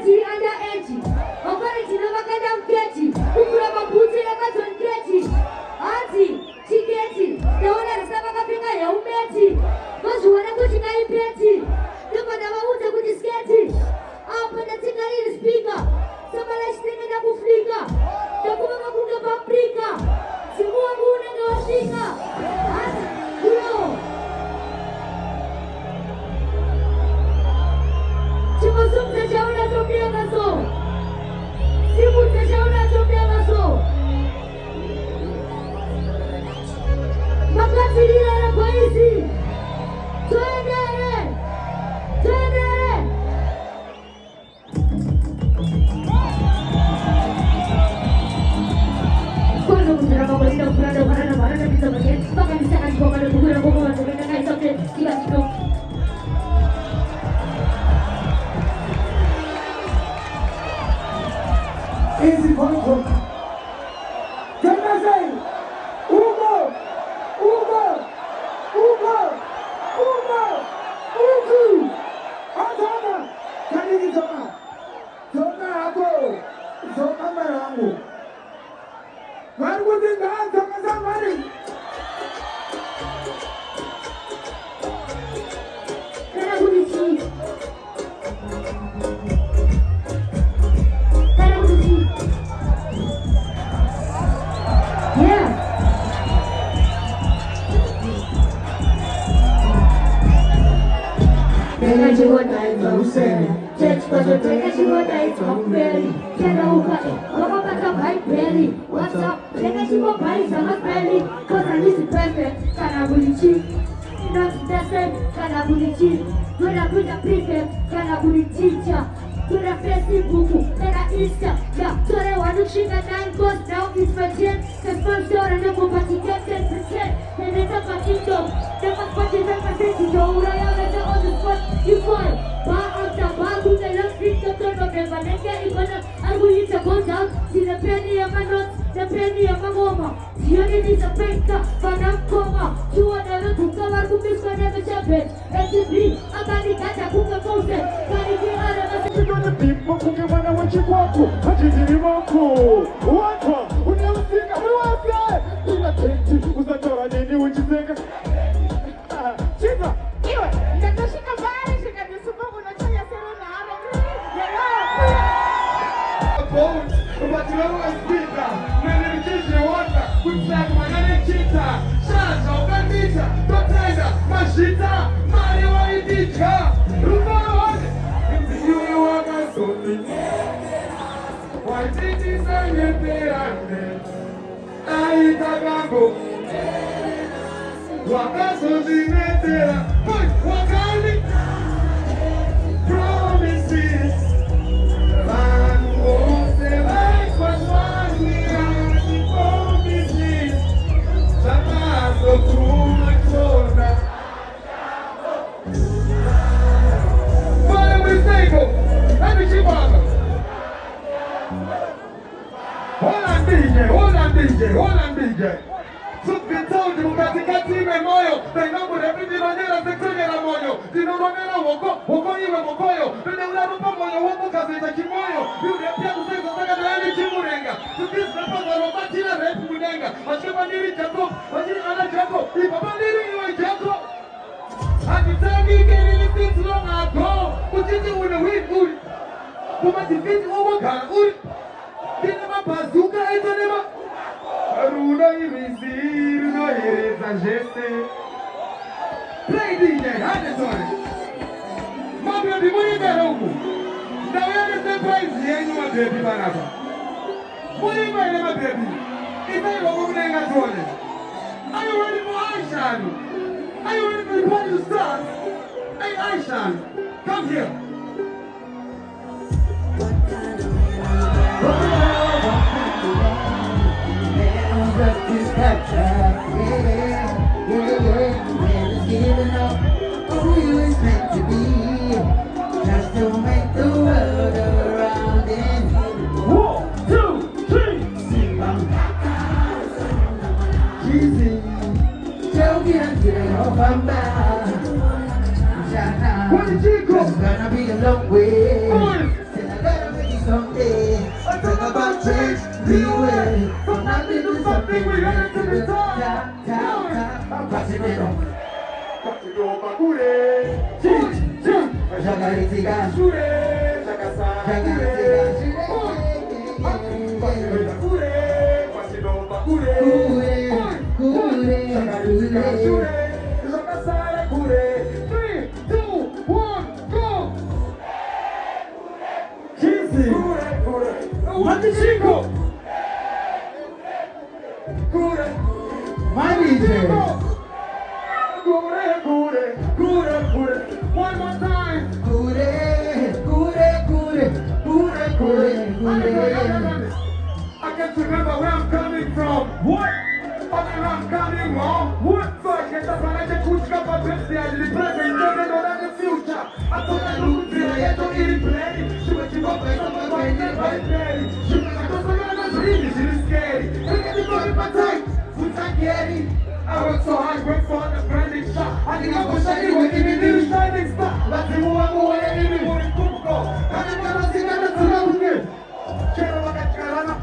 tiri under age. Mangwana tinova kana mketi. Kukura mabhuti yakazongeti. Hanzi, chiketi. Ndaona risava kapinga yaumeti. Vazviona kuti ngaipeti. Ndopanda vaudze kuti sketi. Apa ndatinga iri speaker. Samala chitenge ndakuflika. Ndakuva makunga paprika. Siku wangu unenge wasvika. Hanzi, uyo. Chimosumza chauna chombiya maso. Simutsa chauna chombiya maso. Makatirira na poisi. Twendere. Twendere. Kwano kuzira makwenda kuranda marana marana bisa bagen. Baka bisa kan boka na bugura boka na boka na isokte. Tiga chino. Easy control. Can I say, Ugo, Ugo, Ugo, Ugo, Ugu, Atana, Kanini Zona, Zona Ago, Zona Marango. Where would you go? Zona Zamari. Church Tega Shibota is from Belly. Tega Uka, Wakata by Belly. What's up? Tega Shibota by Summer Belly. Cause I need to perfect. Kanabulichi. Not the same. Kanabulichi. When I put a prefect. Kanabuli teacher. To the Facebook. Then I Easter. Yeah, so they want to shake a 9 course. Now it's for 10. The first door and the property get 10%. Then it's a potato. The first potato is a potato. I have on the spot. You find. Bar after bar, who they love street the turn of them, but they can't even. I will eat a go down, see the penny of my notes, the penny of my woman. Here it is a paper, but I'm coma. You are never to cover who is going to have a champion. And to be, I'm going to get a cook of post. Can you get out of the People who give one what you want to, I did it cool. What one? We never think of what that. You not take to was a door, I didn't know what you think. Chica, you let the chicken buy, she got the super when I tell you, but you always speak up. When you teach your water, good flag, my name cheetah. Shans of Bandita, Totenda, Mashita, Mario, I teach her. You are my soul. Why did you say you did? I go. Wakaso dinetera, wakali promises. Man won't say life was one year promises. Samaso through my shoulder. Why we say go? Let me keep on. Hold on DJ, hold on DJ, hold on DJ. Subitondi mukatikati ime moyo Tainambu repiti nonyera sektonyera moyo Dinononera woko iwe mokoyo Nene unarupa moyo woko kazeta kimoyo Yure pia kuseko saka na yani chimurenga Tukis repaza romatira repu munenga Machema niri jako, machiri ana jako Ipapa niri iwe jako Hatitangi keri ni things long ago Kuchichi une win uri Kumati fiti uwa kana uri Dinema bazuka eto nema Aruna irizir no ireza jeste. Play DJ, Anderson. Mabio di muni berongo. Da wele surprise yenyu ma baby banaba. Muni ba ile ma baby. Ita yo go nenga tole. Are you ready for Aishan? Are you ready for the party to start? Hey Aishan, come here. Giving up on who you is meant to be, just to make the world around and 1, 2, 3. sing bang. Easy, tell me I'm getting off my mind. It's gonna be a long way. think we headed to the top. Top. Passing it on. Pachido Bakure. Jagaritika. Shure. Jakasa. Pachido Bakure. Pachido Bakure. Jagaritika. Shure. Jakasa. Kure. 3, 2, 1, go. Cheesy. Kure. Matichiko. Kure. My DJ. Kure. One more time. Kure. I can't remember where I'm coming from. What? I mean, I'm coming from. What? So I get up and I just push up my Pepsi and the present, don't know the future. I thought I looked till I had to eat it play. She went to go play some of my name by Perry. She went to go to really, she was scary. Look at the body, my tight. Foot I get it. I work so hard, work for the branding shot. I think I'm shining, working in the shining star. Let's see who I'm going to be more in Kuko. I think I'm going to see that I'm going to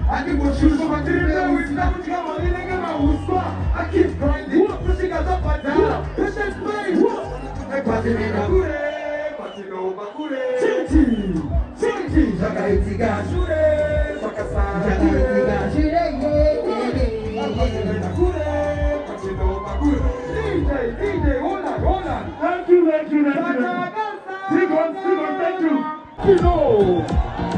I think what you so much in there with nothing come on in and my whisper. I keep grinding, pushing us up and down. Push that space. I pass it in a good. Patino Bakure. Chinchi. Jagaritika. Shure. Sakasa. Jagaritika. Patino Bakure. DJ, hold on. Thank you. Thank you, thank you. Kino.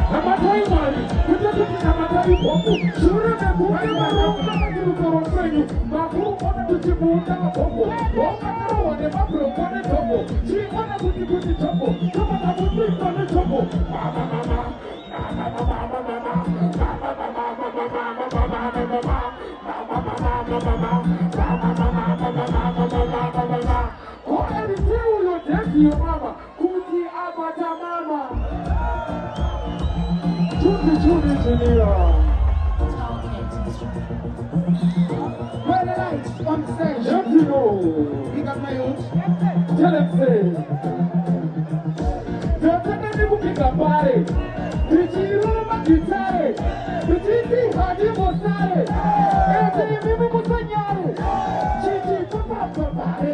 Namatai mali, kujatuki namatai popo. Shure me kuke marauka majiru koro kwenyu. Makuru ona tuchibuta popo. Waka karo wane mapro kone topo. Shi ona kuti topo. Kama na kuti kone topo. Kwa eliteu yo deki yo mama. Kuti abata mama. Chuni Junior. Where the lights on stage? Yes, you know. Pick up my youth. Tell them say. Don't take any pick up party. Pichiru makitare. Pichiti hadi mosare. Eti mimi musanyare. Chichi papa pare.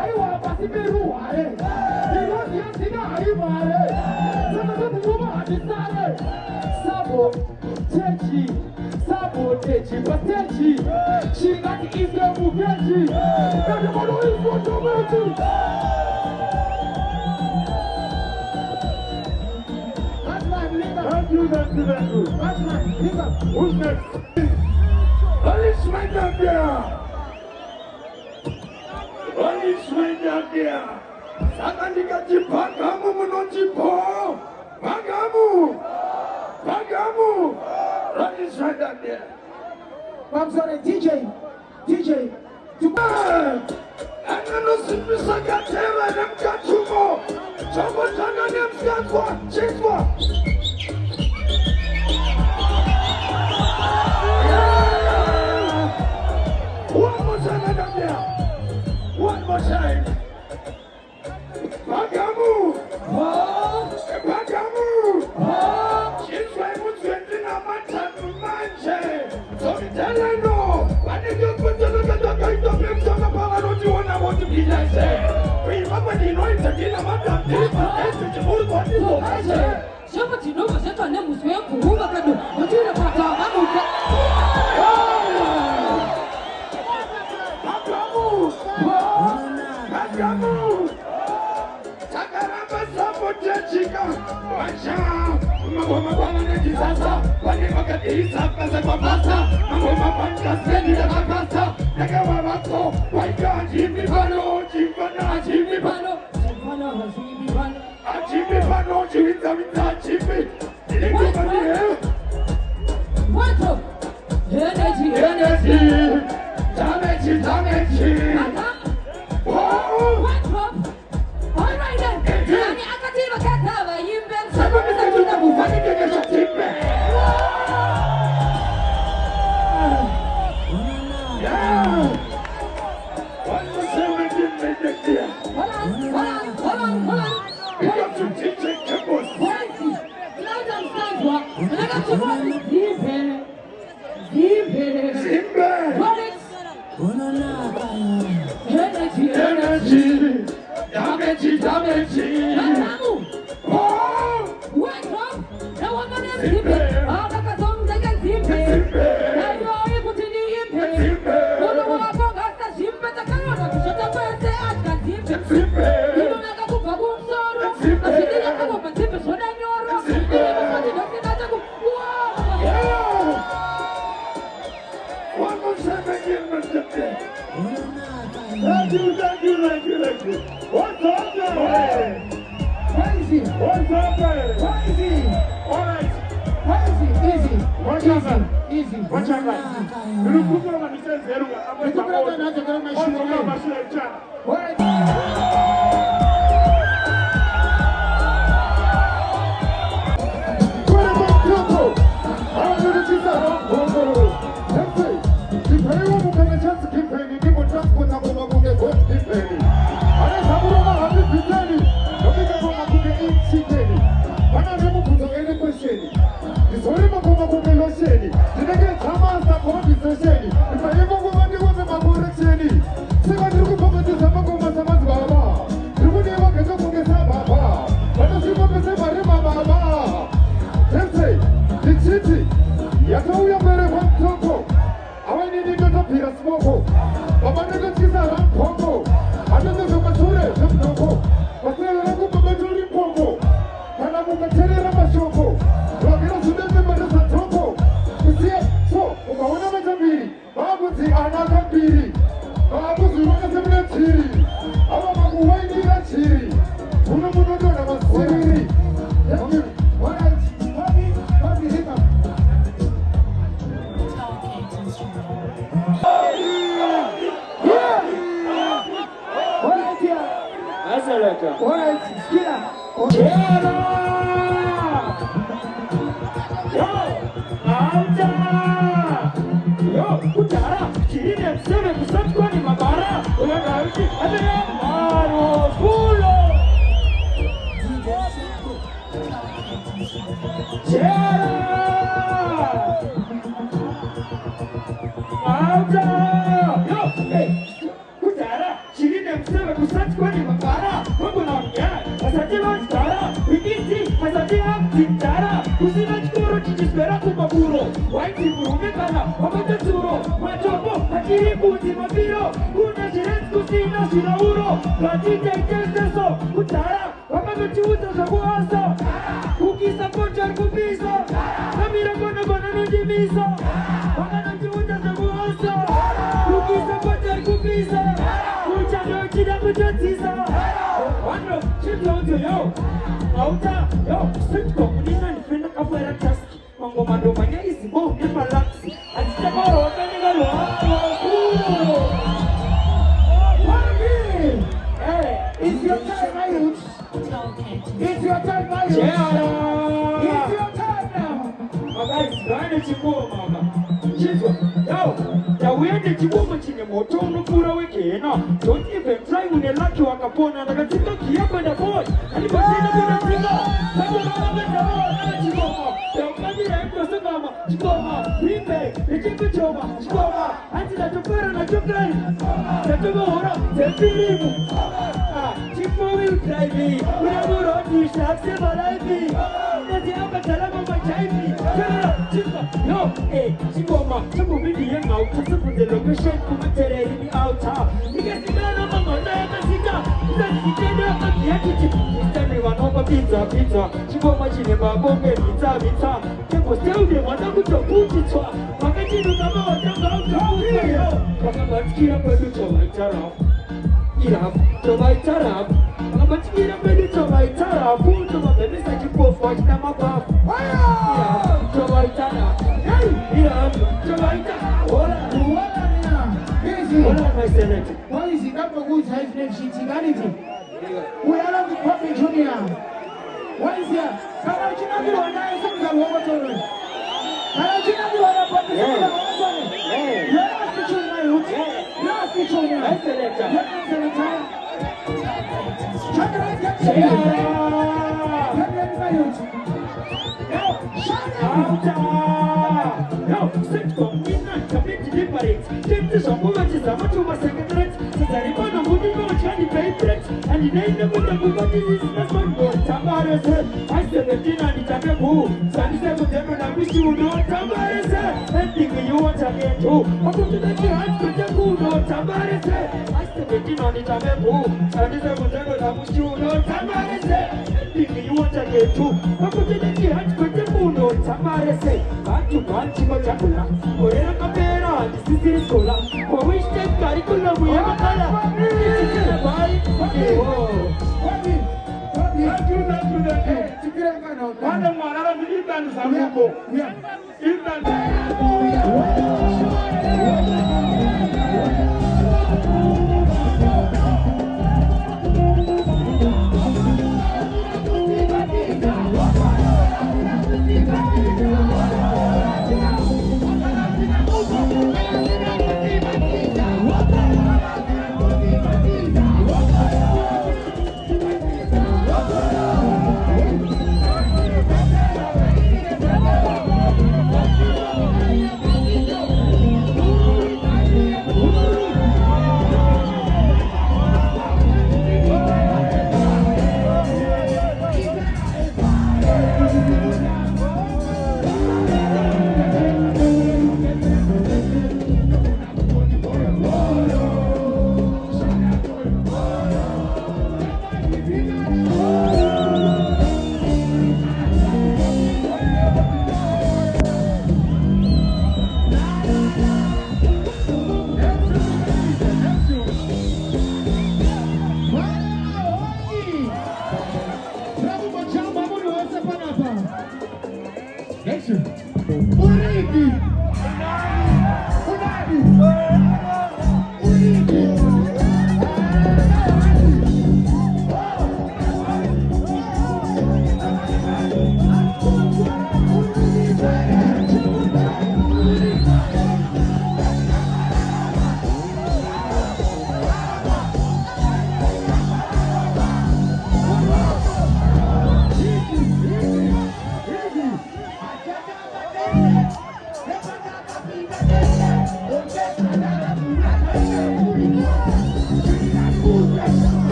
Aiwa basi beruare. Iro diantiga aimare. Sasa tuwa hadi sare. Sabo techi, patechi. Shingati isga mugechi. Everybody is for Tomechi. That's my leader. Thank you. That's my leader. Who's next? Alice Wendakia. Sakandika chipakamu munochipo. Pagamu. Alice Wendakia. I'm sorry, DJ. Angano simpisa gatema na mkachumo. Chombo changa ni mskatwa. Chekwa. One more time, Adamia. One more time. Pagamu. She's right with you na matatu manje. So me tell her no. When you put the look at the kind of him, so the power don't you want to be like that. Remember the noise again, I'm not this is all what you want to say. Somebody knows that I never was well for who I can do. But you're about to Pagamu. Takaramba sabote chika. Wacha. Mama bwana kisasa. Wani wakati sasa kwa pasta. Mama panga seni ya pasta. Nagawa wako. Waika jimbi bano. Jimbi bano. Chiwita jimbi. Nilikuwa ni heo. What's up? Energy. Damechi. What's up? All right then. Yani akatiba kataba yimbe. Sababu za kufanya kesho tipe. Yeah. What was saying next year? Hold on. We got to teach it to us. Simba. What's up there? Crazy. What's up there? Crazy. All right. Crazy. Easy. Watch out, man. Easy. Watch out, man. Nilikuwa na michezo ya lugha. Nikubraka na hata kama shule. Kama shule mchana. Alright. Yatauya mbele kwa mtoko aweni ni ndoto pira smoko baba ndoto tisa la mpongo adoto kwa shure na mtoko wasile langu baba juli mpongo kana mukatelera mashoko wakira sudete mbele za toko usie so ukaona majambiri babuzi anaka mbiri babuzi waka semne chiri awa makuwaini la chiri kuna mudodo na masiri Alright, sikia. Yo, kutara, chini ya mseme kusati kwa ni mabara. Uyaga uchi, adaya maro, fulo. Yo, hey, kutara, chini ya mseme kusati kwa ni mabara. Usina chispera kumaburo waiti burumekana wamataturo machopo hachiri buti mabiro kuna jiret kusina sinauro katita iteseso kutara wamagachuta zabuasa ukisa pochar kupiso kamira gona nujimiso wamagachuta zabuasa ukisa pochar kupiso kuchano chida kujatisa wano chito yo auta yo sitko kunina nifenda kafuera taski mango mandomanya isibo ni malaksi atitaka rota ni galo It's your time, my youth. It's your time, my youth. It's your time now. Guys, gane chikuo mama. Chizwa, yo, ya uende chikuo mchine moto unukura weke na. Don't even try unelaki wakapona na katika kiapa na boy. Alipasina kuna tiga. Sako mama meta boy, chikuo mama. Ya ukadira eko sokama, chikuo mama. Rimbe, echiko choma, chikuo mama. Anti na chokora na chokari. Chatubo hora, tepilimu. Chikuo will drive me. Unaburo, nishakse malaifi. Nati hapa talama machaifi. Yo, hey, Chiboma, Chabu Midi and out, Tasapu the location, Kumatere in the outer. Because the man of Mama, Sita, that's the kind of the attitude. Tell me one over pizza, Chiboma Chinema, Bombe, pizza. People tell me what I'm going to put it to. Makati come out, Kira Peduto, my Tara. Irap, to my Tara. Kira Peduto, my Tara. Pull to my baby, I can go for Namapa. What is it? That good size name Shitinganity. We are not the Puppy Junior. What is here? Karachina Biwana is a woman. Karachina Biwana Puppy Junior. You are not featuring my roots. You are not featuring my roots. You are not featuring my roots. And the name of the book is Tamares. I said the dinner and the taboo. Sunday for them and I wish you would know Tamares. And think you want to get to. I go to the church with the good Tamares. I said the dinner and the taboo. Sunday for them and I wish you would know Tamares. And think you want to get to. I go to the church with the good Tamares. Back to one Chimachapula. Wherever Capera, this is Cola. For which the curriculum we have a color. Mana mwana Ethan Samuko. Ethan.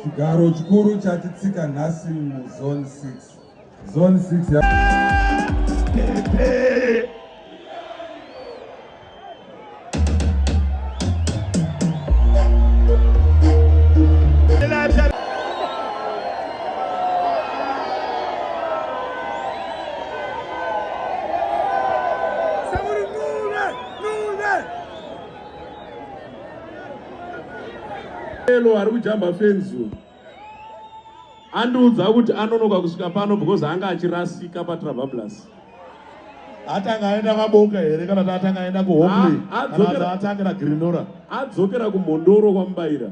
Chigaro chikuru chatitsika nhasi muzone 6. Zone 6 ya ari kujamba fenzu andiudza kuti anonoka kusvika pano because anga achirasika paTravablas. Atanga aenda kaboka here kana kuti atanga aenda kuHomley kana atangira Grinora adzokera kuMhondoro kwambaira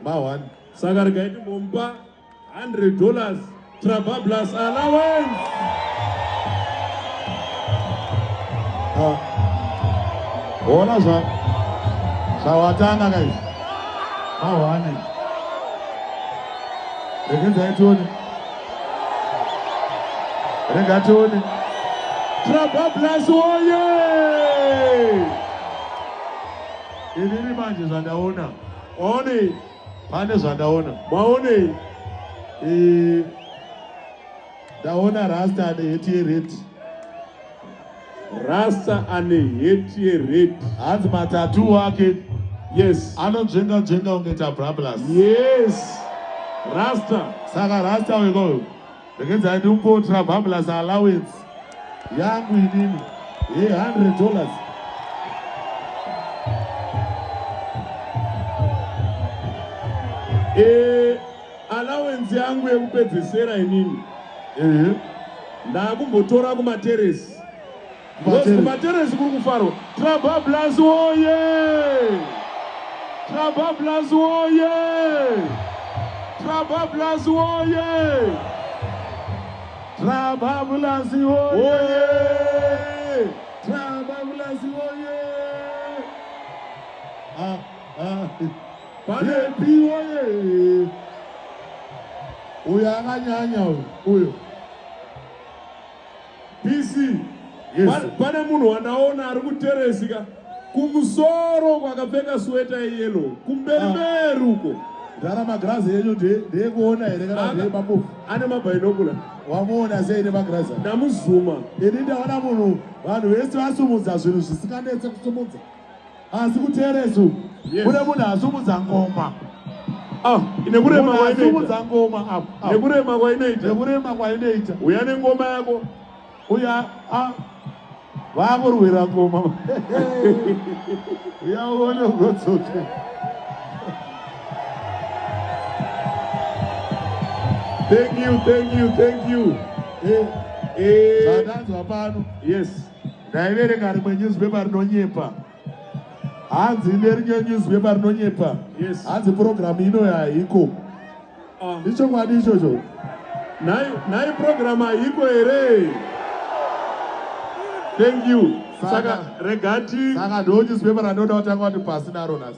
ma1 saka rikaiti momba $100 Travablas allowance. Ona zvawatanga guys. Awani. Regatoni. Trabablas oye! Inini manje zvandaona. One. Pane zvandaona. Maone. Ndaona Rasta ane heti yereti. Rasta ane heti yereti. Hanzi matatu wake. Yes. Anonzvenga unge Trabablas. Yes. Rasta. Saka Rasta weko. Rekenzai ndimbo Trabablas allowance. Yangu inini. $100. Allowance yangu yekupedzesera inini. Ndakumbotora kumateresi. Kumateresi kuri kufarwa. Trabablas oye! Trabablas oye! Trabablas oye! Trabablas oye! Trabablas oye! Pane pi oye! Uya akanyanya uyo. PC. Yes. Pane munhu wanaona ari kuteresika kumusoro kwakapfeka sweta yellow kumberi uko. Ndara magrazi yenyu ndekuona here kana ndemapofu. Ane mabhainokula. Wamuona sei nemagrazi? Ndamuzuma. Ini ndaona munhu vanhu vese vasumudza zvinhu zvisinganetse kusumudza. Asi kuteresu. Kune munhu asumudza ngoma. Nekurema kwainoita. Asumudza ngoma apa. Nekurema kwainoita. Nekurema kwainoita. Uya nengoma yako. Uya vakurwira ngoma. Uya uone ugotsoke. Thank you. Zvadanzwa pano. Yes. Ndaiverenga rimwe newspaper rinonyepa. Hanzi nerinye newspaper rinonyepa. Yes. Hanzi program ino haiko. Ichokwadi ichocho. Nai program haiko here. Thank you. Saka regati. Saka ndo newspaper ranoda kutanga kuti pasina Ronas.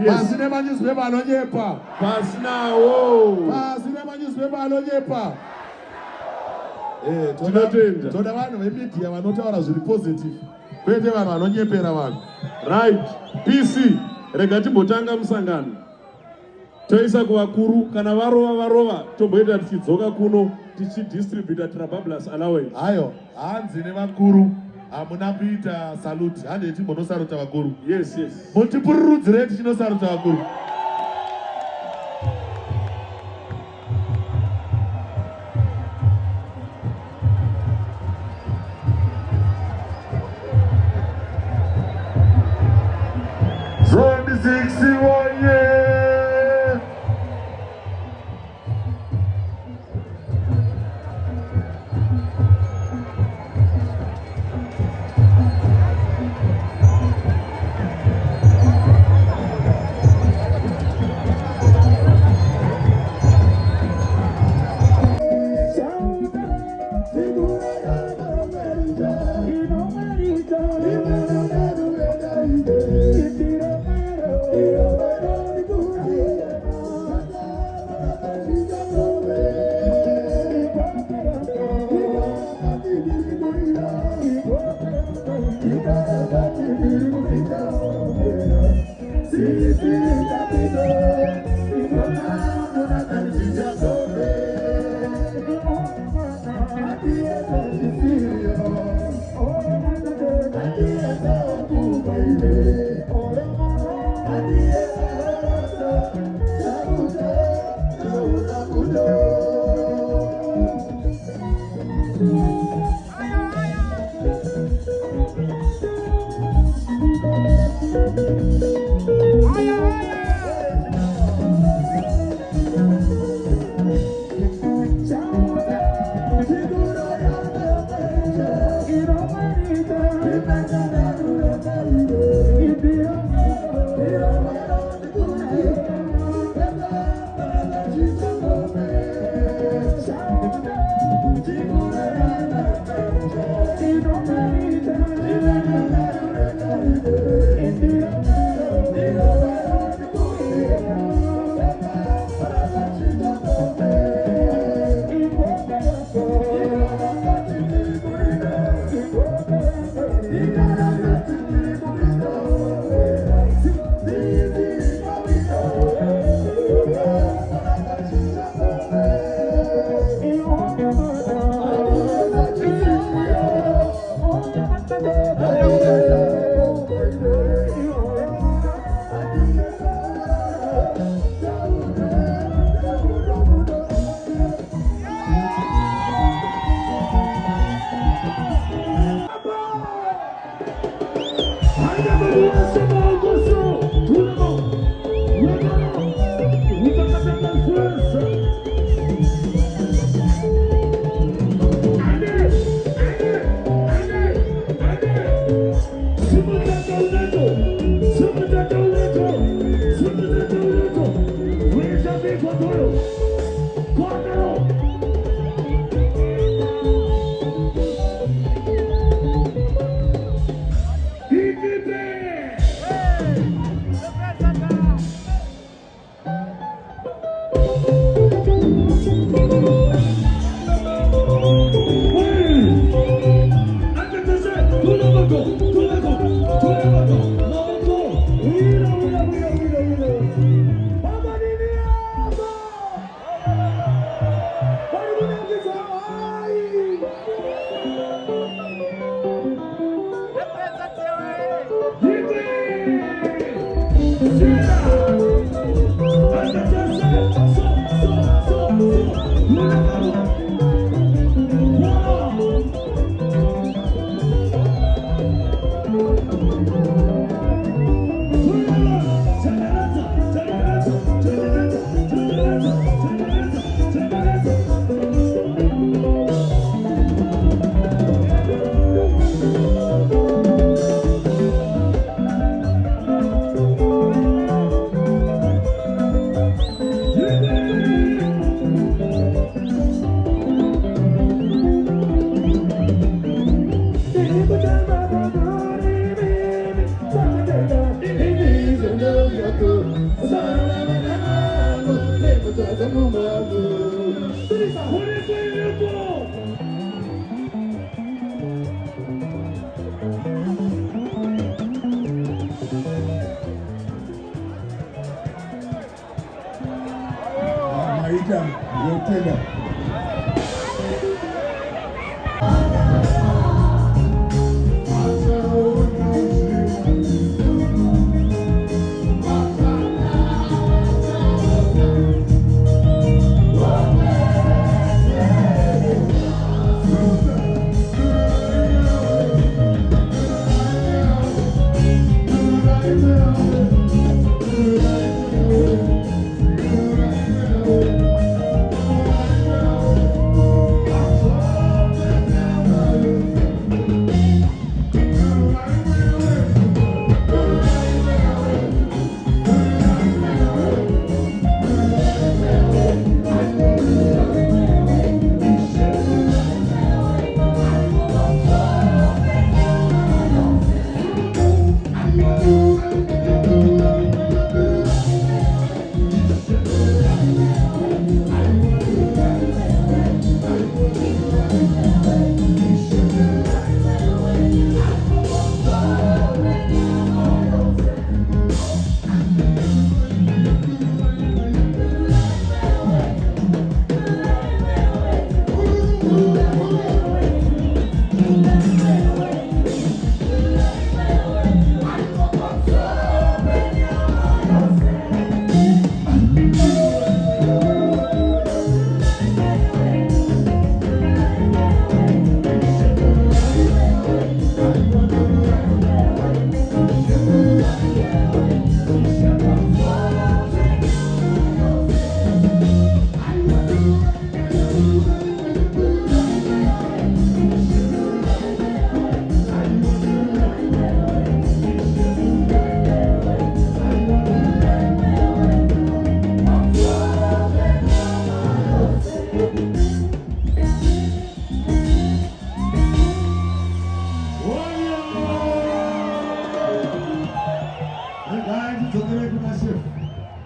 Pasine manewspaper anonyepa. Pasinawo. Pasine manewspaper anonyepa. Toda vanhu vemedia vanotaura zviri positive. Kwete vanhu vanonyepera vanhu. Right. PC. Rega timbotanga musangano. Toisa kuvakuru kana varova tomboita tichidzoka kuno tichidistributa Trabablas allowance. Ayo, hanzi nevakuru. Hamuna kuita salute. Hande timbonosaruta vakuru. Yes. Mutipururudzire tichinosaruta vakuru. Zone 61 years. Thank you. Maisha yotenda.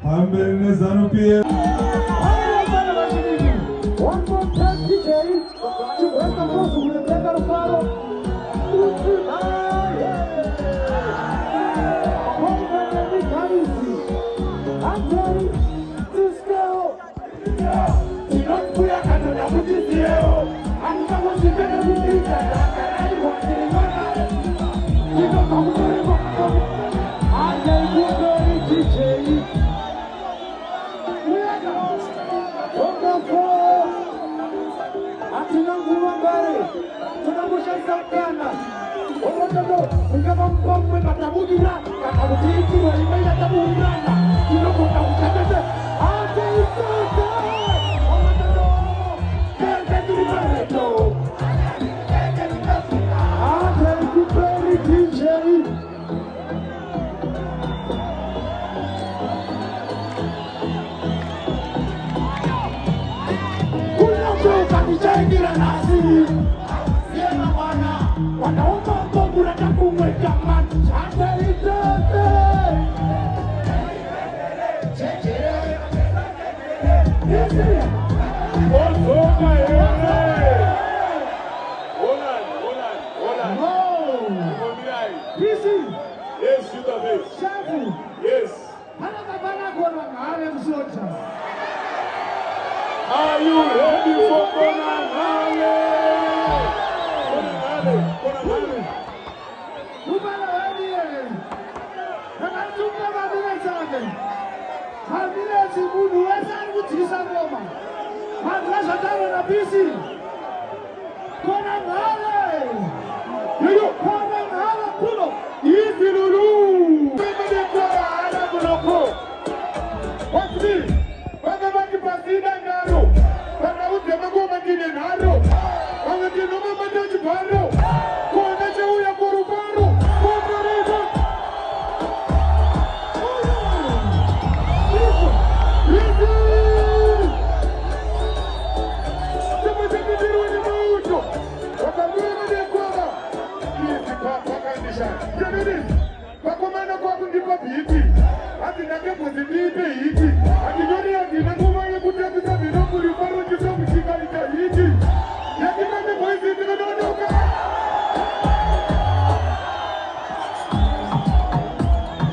Ambele Zanu pia. One more time, DJ. Welcome us to the Beggar Faro. Atina nguva mbari, tunangoshandisa mukana. Omototo, ungabampomwe batabudira, batabudikiro imenya taburana. Inoko tabutatete. Ate itoto. Omototo. Kente tulipareto. Ate kuperi kinjeri. Kunoto kakuchengira nasi. Yena wana. Wanaomba Mungu nataka kumweka maji. Ate itoto. Yes, you the best. Yes. Are you ready for Konangale? Konangale. Pakomana kwa kundipa bibi ati nake kuzibibi hiki ati joni ati ngoma ya kutembea bila kulifaro kitu mshika hiki yaki kama mwezi tunaondoka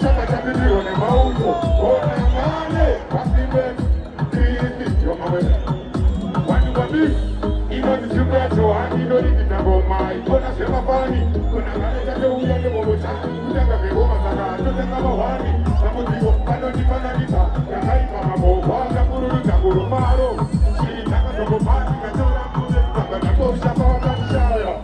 chama cha bibi wana mauzo ona ngane pasibe bibi yo mawe watu wabi ino nisikia choani ndo nikitambo mai kona sema fani kuna ngane cha uya ni bobo cha kutaka ngoma sana tutaka mawani kama ndio bado nifanya nita ya haifa mambo kwanza kurudi na kurumaro sitaka tobo pati na tora kule kama na tosha kwa kanshaya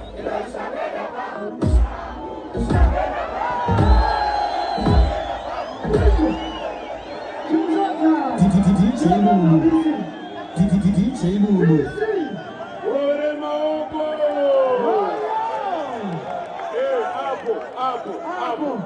DJ Lulu. Ore maoko. Hapo.